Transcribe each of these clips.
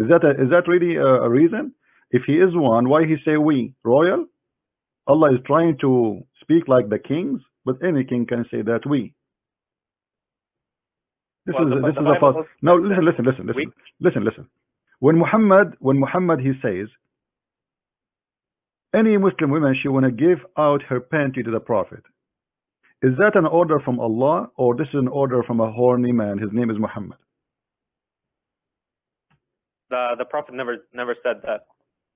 Is that really a reason? If he is one, why he say we? Royal? Allah is trying to speak like the kings, but any king can say that we. Well, This the is a false. Bible No, says that we. listen. When Muhammad he says any Muslim woman she wanna give out her panty to the Prophet. Is that an order from Allah or this is an order from a horny man? His name is Muhammad. The Prophet never said that.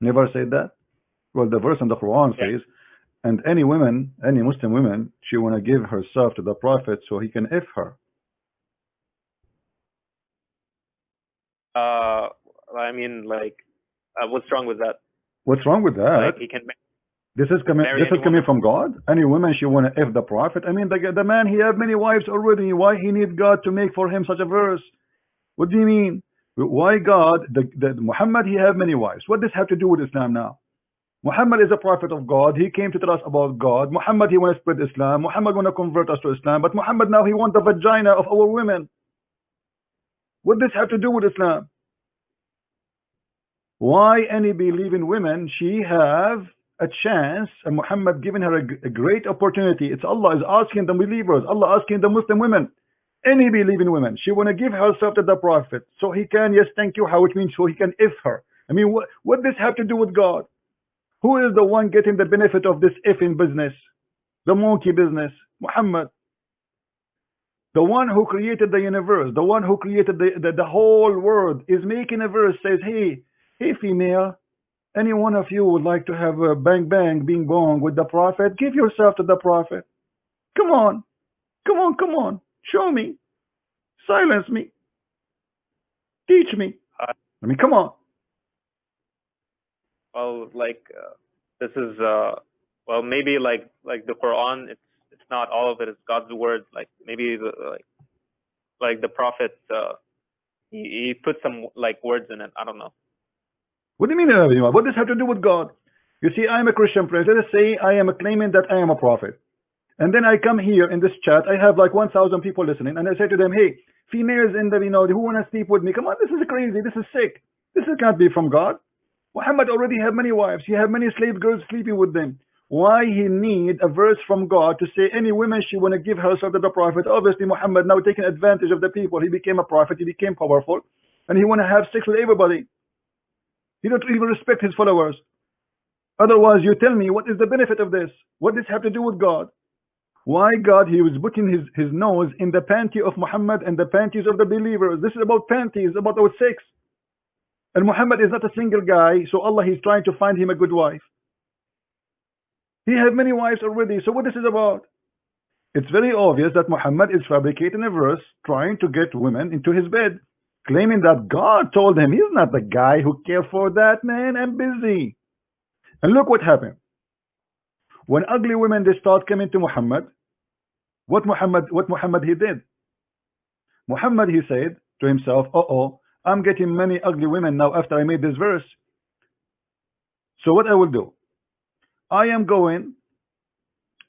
Never said that? Well, the verse in the Quran says, and any woman, any Muslim woman, she wanna give herself to the Prophet so he can F her. I mean, like, what's wrong with that? What's wrong with that? Like, he can This is coming from God. Any woman she wanna F the Prophet. I mean, the man he have many wives already. Why he need God to make for him such a verse? What do you mean? Why God? The Muhammad he have many wives. What does have to do with Islam now? Muhammad is a prophet of God. He came to tell us about God. Muhammad he want to spread Islam. Muhammad want to convert us to Islam. But Muhammad now he want the vagina of our women. What does have to do with Islam? Why any believing women she have a chance and Muhammad giving her a great opportunity? It's Allah is asking the believers, Allah asking the Muslim women, any believing women, she want to give herself to the Prophet so he can, yes, thank you, how it means, so he can if her. I mean, what does have to do with God? Who is the one getting the benefit of this ifing business? The monkey business? Muhammad. The one who created the universe, the one who created the whole world is making a verse says, hey female, any one of you would like to have a bang bang bing bong with the Prophet, give yourself to the Prophet. Come on, show me, silence me, teach me. I mean, come on. Well, like, this is well, maybe like the Quran, it's not all of it, it's God's word. Like, maybe like the Prophet he put some like words in it. I don't know. What do you mean? What does have to do with God? You see, I am a Christian prince. Let us say I am claiming that I am a prophet. And then I come here in this chat. I have like 1,000 people listening. And I say to them, hey, females in the, who want to sleep with me? Come on, this is crazy. This is sick. This can't be from God. Muhammad already have many wives. He have many slave girls sleeping with them. Why he need a verse from God to say any woman she want to give herself to the Prophet? Obviously, Muhammad now taking advantage of the people. He became a prophet. He became powerful. And he want to have sex with everybody. He don't even respect his followers. Otherwise, you tell me, what is the benefit of this? What does this have to do with God? Why God, he was putting his nose in the panty of Muhammad and the panties of the believers. This is about panties, about our sex. And Muhammad is not a single guy, so Allah he's trying to find him a good wife. He has many wives already, so what this is about? It's very obvious that Muhammad is fabricating a verse trying to get women into his bed, claiming that God told him. He's not the guy who cares for that, man. I'm busy. And look what happened. When ugly women they start coming to Muhammad, what Muhammad he did? Muhammad he said to himself, uh-oh, I'm getting many ugly women now after I made this verse. So what I will do? I am going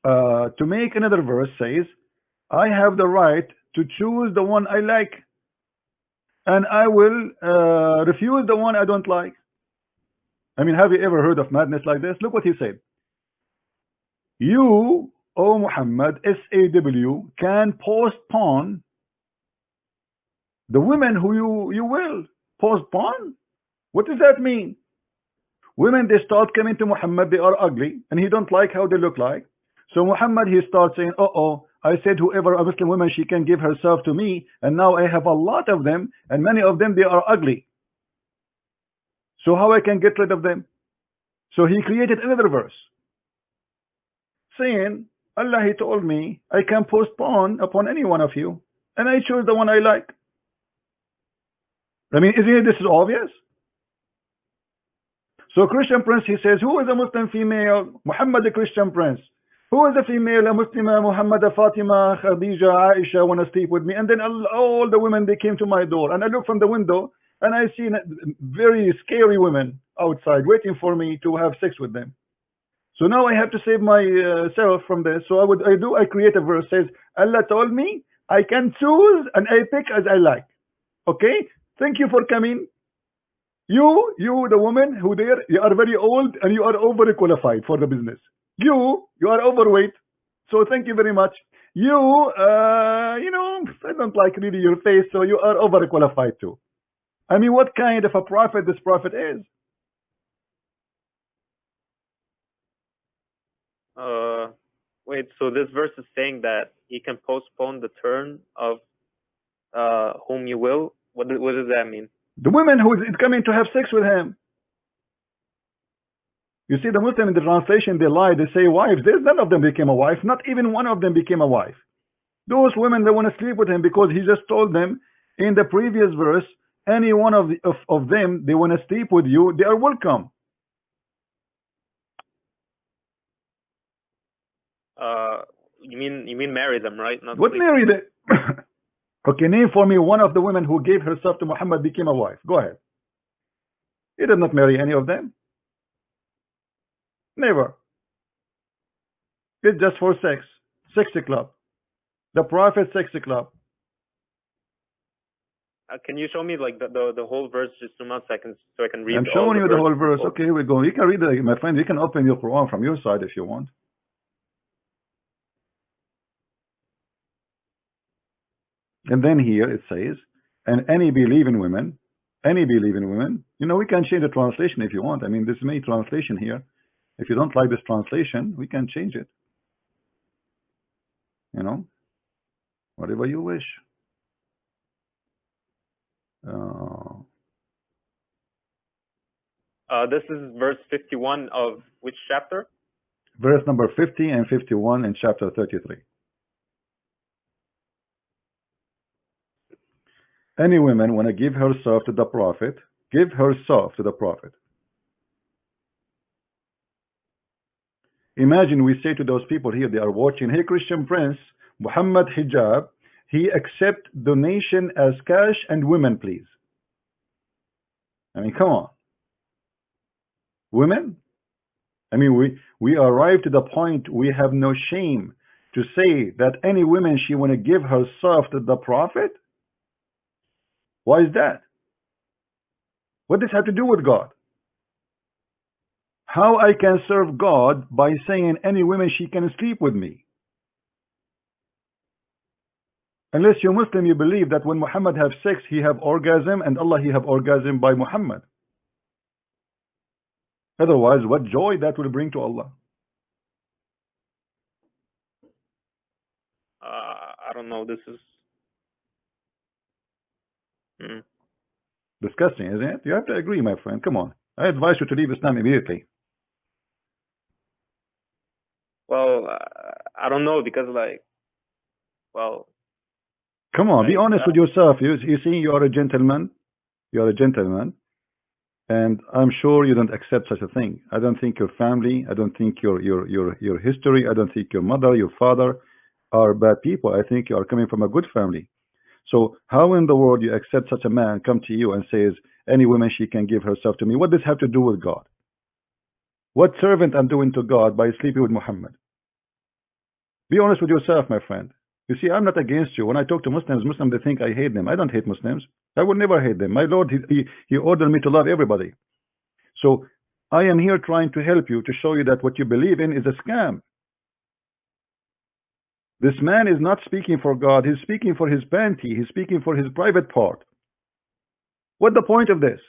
to make another verse says, I have the right to choose the one I like. And I will refuse the one I don't like. I mean, have you ever heard of madness like this? Look what he said. You, O Muhammad, SAW, can postpone the women who you will. Postpone? What does that mean? Women, they start coming to Muhammad, they are ugly, and he don't like how they look like. So Muhammad, he starts saying, uh-oh, I said whoever a Muslim woman, she can give herself to me, and now I have a lot of them, and many of them, they are ugly. So how I can get rid of them? So he created another verse, saying, Allah, he told me, I can postpone upon any one of you, and I choose the one I like. I mean, isn't this obvious? So Christian Prince, he says, who is a Muslim female? Muhammad, the Christian Prince. Who is a female, a Muslima, Muhammad, Fatima, Khadija, Aisha, want to sleep with me? And then all the women, they came to my door. And I look from the window, and I see very scary women outside waiting for me to have sex with them. So now I have to save myself from this. So I create a verse says, Allah told me, I can choose and I pick as I like. Okay? Thank you for coming. You, the woman who there, you are very old and you are overqualified for the business. You are overweight. So thank you very much. I don't like really your face, so you are overqualified too. I mean, what kind of a prophet this prophet is? Wait, so this verse is saying that he can postpone the turn of whom you will? What does that mean? The women who is coming to have sex with him. You see, the Muslim in the translation, they lie. They say wives. There's none of them became a wife. Not even one of them became a wife. Those women, they want to sleep with him because he just told them in the previous verse, any one of them, they want to sleep with you, they are welcome. You mean marry them, right? Not What sleep. marry them? Okay, name for me one of the women who gave herself to Muhammad became a wife. Go ahead. He did not marry any of them. Never. It's just for sex. Sexy club. The Prophet sexy club. Can you show me like the whole verse just 2 months so I can read? I'm showing you the whole verse. before. Okay, here we go. You can read it, my friend. You can open your Quran from your side if you want. And then here it says, and any believing women, we can change the translation if you want. I mean, there's many translation here. If you don't like this translation, we can change it. Whatever you wish. This is verse 51 of which chapter? Verse number 50 and 51 in chapter 33. Any woman want to give herself to the Prophet, give herself to the Prophet. Imagine we say to those people here, they are watching, hey Christian Prince, Muhammad hijab, he accept donation as cash and women, please. I mean, come on. Women? I mean, we arrived to the point we have no shame to say that any woman, she want to give herself to the Prophet? Why is that? What does this have to do with God? How I can serve God by saying any woman, she can sleep with me? Unless you're Muslim, you believe that when Muhammad have sex, he have orgasm, and Allah, he have orgasm by Muhammad. Otherwise, what joy that will bring to Allah? I don't know. This is disgusting, isn't it? You have to agree, my friend. Come on. I advise you to leave Islam immediately. Well, I don't know because come on, be honest with yourself. You see, you are a gentleman. You are a gentleman. And I'm sure you don't accept such a thing. I don't think your family, I don't think your history, I don't think your mother, your father are bad people. I think you are coming from a good family. So how in the world you accept such a man come to you and says, any woman, she can give herself to me? What does this have to do with God? What servant I'm doing to God by sleeping with Muhammad? Be honest with yourself, my friend. You see, I'm not against you. When I talk to Muslims, they think I hate them. I don't hate Muslims. I would never hate them. My Lord, he ordered me to love everybody. So I am here trying to help you, to show you that what you believe in is a scam. This man is not speaking for God. He's speaking for his panty. He's speaking for his private part. What's the point of this?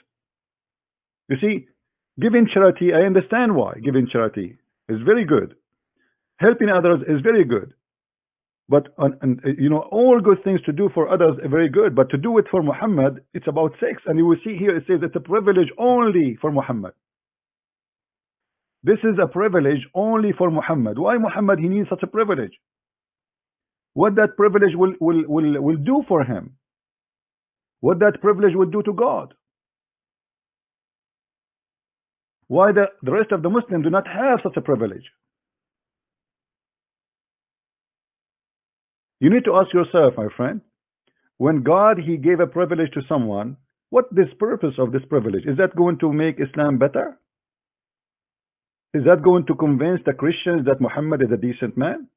You see, giving charity, I understand why giving charity is very good. Helping others is very good. But, all good things to do for others are very good. But to do it for Muhammad, it's about sex. And you will see here, it says it's a privilege only for Muhammad. This is a privilege only for Muhammad. Why Muhammad, he needs such a privilege? What that privilege will do for him? What that privilege will do to God? Why the rest of the Muslims do not have such a privilege? You need to ask yourself, my friend, when God, he gave a privilege to someone, what is the purpose of this privilege? Is that going to make Islam better? Is that going to convince the Christians that Muhammad is a decent man?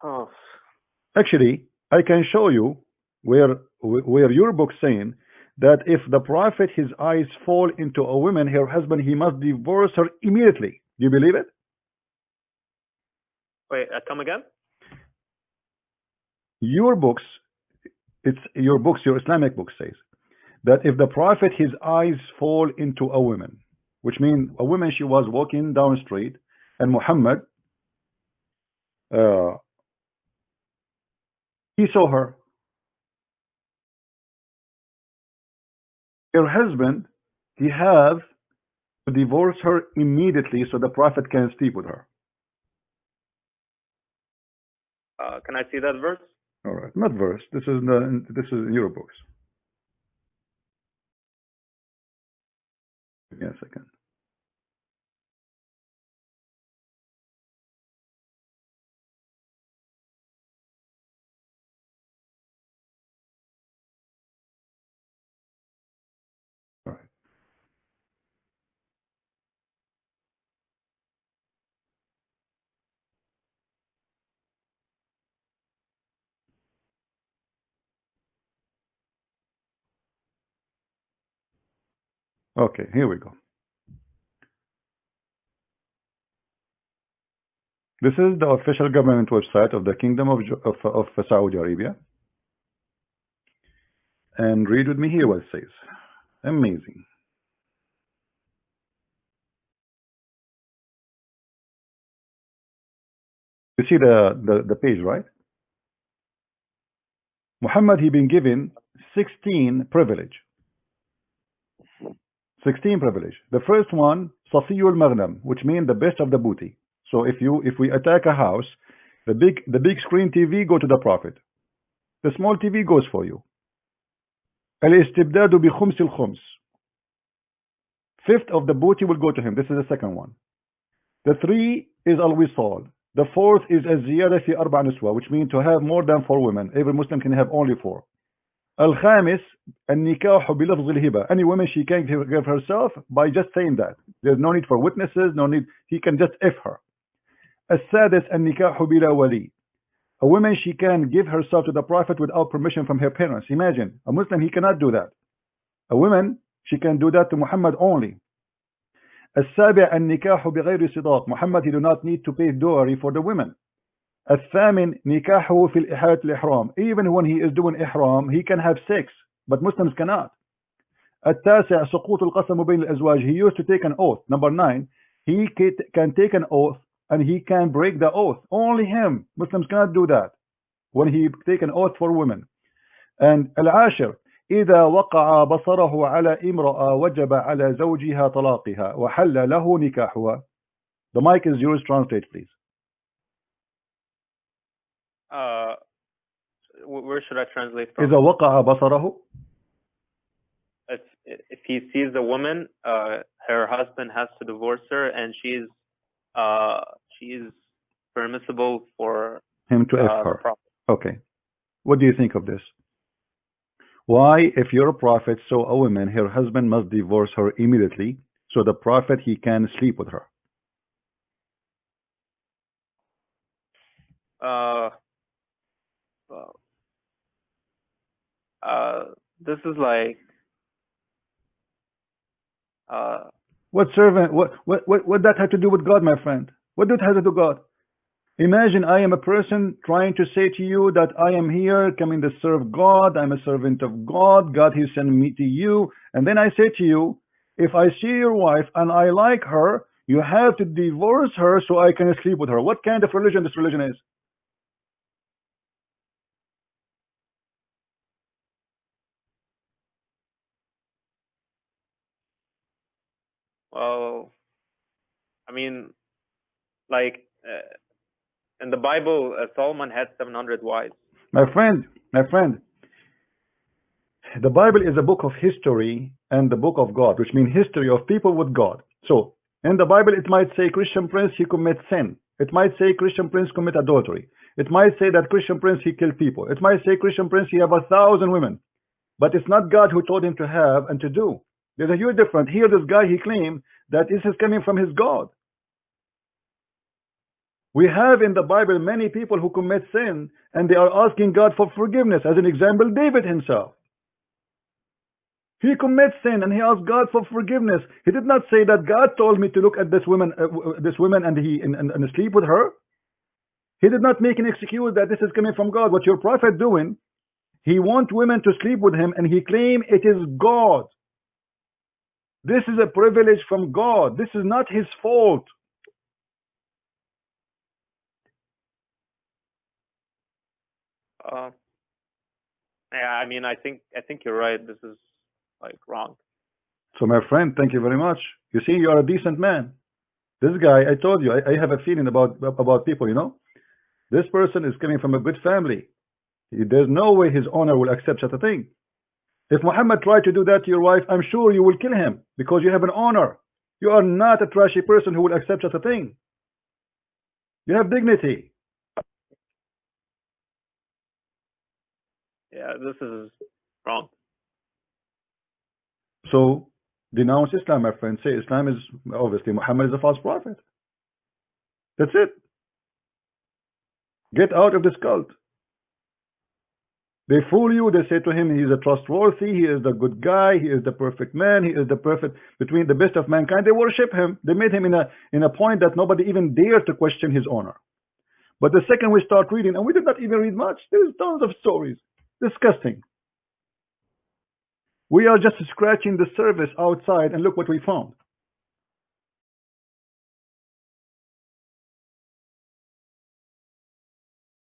Oh. Actually, I can show you where your book saying that if the prophet his eyes fall into a woman, her husband, he must divorce her immediately. Do you believe it? Wait, come again? Your books, your Islamic book says that if the prophet his eyes fall into a woman, which means a woman, she was walking down the street, and Muhammad, he saw her. Her husband, he have to divorce her immediately so the prophet can sleep with her. Can I see that verse? All right, not verse. This is in your books. Give me a second. All right. Okay, here we go. This is the official government website of the Kingdom of Saudi Arabia. And read with me here what it says. Amazing. You see the page, right? Muhammad, he been given 16 privilege. 16 privilege. The first one, Safiyul Maghnam, which means the best of the booty. So if we attack a house, the big screen TV go to the prophet. The small TV goes for you. Al-istibdadu bi khums al-khums. Fifth of the booty will go to him. This is the second one. The three is al-wisal. The fourth is az-ziyada fi arba' niswa, which means to have more than 4 women. Every Muslim can have only 4. Al-khamis, an-nikahu bi lafz al-hiba. Any woman she can give herself by just saying that. There's no need for witnesses, no need. He can just if her. As-sadis, an-nikahu bila wali. A woman, she can give herself to the prophet without permission from her parents. Imagine, a Muslim, he cannot do that. A woman, she can do that to Muhammad only. السابع النكاح بغير صداق. Muhammad, he do not need to pay dowry for the women. الثامن نكاحه في الإحالة الإحرام. Even when he is doing ihram, he can have sex, but Muslims cannot. التاسع سقوط القسم بين الأزواج. He used to take an oath. Number 9, he can take an oath and he can break the oath. Only him. Muslims cannot do that when he take an oath for women. And العاشر إذا وقع بصره على امرأة وجب على زوجها طلاقها وحل له نكاحها. The mic is yours. Translate, please. Where should I translate from? إذا وقع بصره. If he sees a woman, her husband has to divorce her, and she's permissible for him to F her. Okay. What do you think of this? Why, if you're a prophet saw a woman, her husband must divorce her immediately, so the prophet, he can sleep with her? This is like what servant? What that had to do with God, my friend? What did it have to do with God? Imagine I am a person trying to say to you that I am here coming to serve God. I'm a servant of God. God, he sent me to you. And then I say to you, if I see your wife and I like her, you have to divorce her so I can sleep with her. What kind of religion this religion is? Well, I mean, like in the Bible, Solomon had 700 wives. My friend, the Bible is a book of history and the book of God, which means history of people with God. So in the Bible, it might say Christian prince, he commits sin. It might say Christian prince commit adultery. It might say that Christian prince, he killed people. It might say Christian prince, he have 1,000 women. But it's not God who told him to have and to do. There's a huge difference. Here, this guy, he claimed that this is coming from his God. We have in the Bible many people who commit sin and they are asking God for forgiveness. As an example, David himself. He commits sin and he asks God for forgiveness. He did not say that God told me to look at this woman and and sleep with her. He did not make an excuse that this is coming from God. What your prophet doing? He wants women to sleep with him, and he claim it is God. This is a privilege from God. This is not his fault. Uh, yeah, I mean, I think you're right. This is like wrong. So, my friend, thank you very much. You see, you are a decent man. This guy, I told you, I have a feeling about people. You know, this person is coming from a good family. There's no way his honor will accept such a thing. If Muhammad tried to do that to your wife, I'm sure you will kill him because you have an honor. You are not a trashy person who will accept such a thing. You have dignity. Yeah, this is wrong. So denounce Islam, my friend. Say Islam is obviously Muhammad is a false prophet. That's it. Get out of this cult. They fool you. They say to him, he is a trustworthy. He is the good guy. He is the perfect man. He is the perfect between the best of mankind. They worship him. They made him in a point that nobody even dared to question his honor. But the second we start reading, and we did not even read much, there's tons of stories. Disgusting. We are just scratching the surface outside, and look what we found.